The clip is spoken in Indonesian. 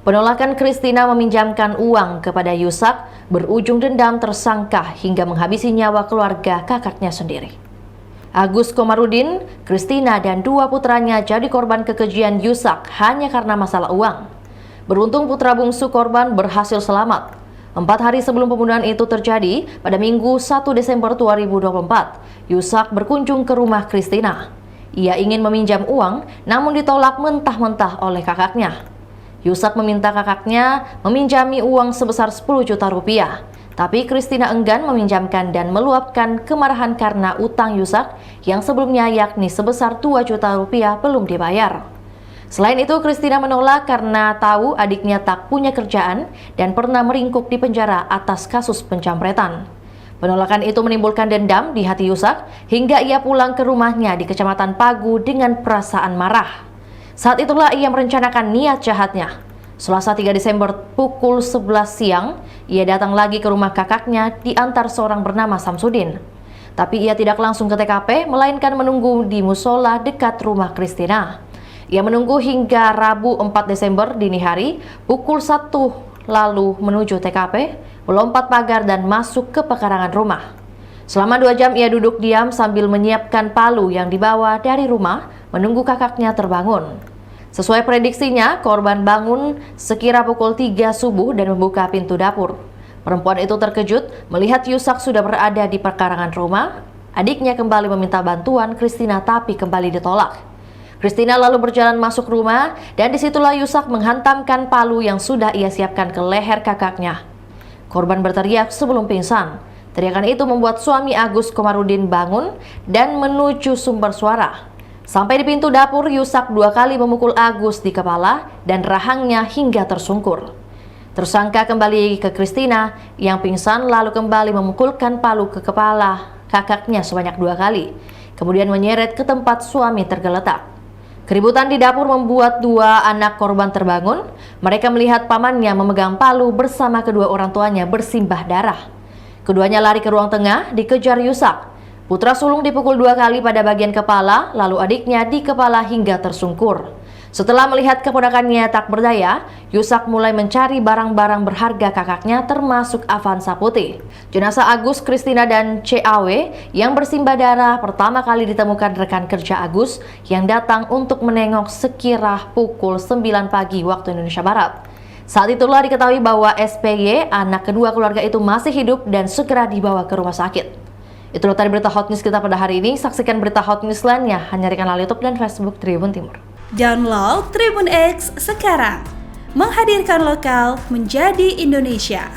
Penolakan Christina meminjamkan uang kepada Yusak berujung dendam tersangka hingga menghabisi nyawa keluarga kakaknya sendiri. Agus Komarudin, Christina, dan dua putranya jadi korban kekejian Yusak hanya karena masalah uang. Beruntung putra bungsu korban berhasil selamat. 4 hari sebelum pembunuhan itu terjadi, pada Minggu 1 Desember 2024, Yusak berkunjung ke rumah Christina. Ia ingin meminjam uang, namun ditolak mentah-mentah oleh kakaknya. Yusak meminta kakaknya meminjami uang sebesar 10 juta rupiah. Tapi Christina enggan meminjamkan dan meluapkan kemarahan karena utang Yusak yang sebelumnya yakni sebesar 2 juta rupiah belum dibayar. Selain itu, Christina menolak karena tahu adiknya tak punya kerjaan dan pernah meringkuk di penjara atas kasus penjamretan. Penolakan itu menimbulkan dendam di hati Yusak hingga ia pulang ke rumahnya di Kecamatan Pagu dengan perasaan marah. Saat itulah ia merencanakan niat jahatnya. Selasa 3 Desember pukul 11 siang, ia datang lagi ke rumah kakaknya diantar seorang bernama Samsudin. Tapi ia tidak langsung ke TKP, melainkan menunggu di musola dekat rumah Christina. Ia menunggu hingga Rabu 4 Desember dini hari, pukul 1 lalu menuju TKP, melompat pagar dan masuk ke pekarangan rumah. Selama 2 jam ia duduk diam sambil menyiapkan palu yang dibawa dari rumah, menunggu kakaknya terbangun. Sesuai prediksinya, korban bangun sekira pukul 3 subuh dan membuka pintu dapur. Perempuan itu terkejut melihat Yusak sudah berada di pekarangan rumah. Adiknya kembali meminta bantuan Christina tapi kembali ditolak. Christina lalu berjalan masuk rumah dan disitulah Yusak menghantamkan palu yang sudah ia siapkan ke leher kakaknya. Korban berteriak sebelum pingsan. Teriakan itu membuat suami Agus Komarudin bangun dan menuju sumber suara. Sampai di pintu dapur, Yusak 2 kali memukul Agus di kepala dan rahangnya hingga tersungkur. Tersangka kembali ke Christina yang pingsan lalu kembali memukulkan palu ke kepala kakaknya sebanyak 2 kali. Kemudian menyeret ke tempat suami tergeletak. Keributan di dapur membuat 2 anak korban terbangun. Mereka melihat pamannya memegang palu bersama kedua orang tuanya bersimbah darah. Keduanya lari ke ruang tengah, dikejar Yusak. Putra sulung dipukul 2 kali pada bagian kepala, lalu adiknya di kepala hingga tersungkur. Setelah melihat keponakannya tak berdaya, Yusak mulai mencari barang-barang berharga kakaknya termasuk Avanza putih. Jenazah Agus, Christina, dan CAW yang bersimbah darah pertama kali ditemukan rekan kerja Agus yang datang untuk menengok sekira pukul 9 pagi waktu Indonesia Barat. Saat itulah diketahui bahwa SPY, anak kedua keluarga itu masih hidup dan segera dibawa ke rumah sakit. Itulah tadi berita hot news kita pada hari ini. Saksikan berita hot news lainnya hanya di kanal YouTube dan Facebook Tribun Timur. Download Tribun X sekarang, menghadirkan lokal menjadi Indonesia.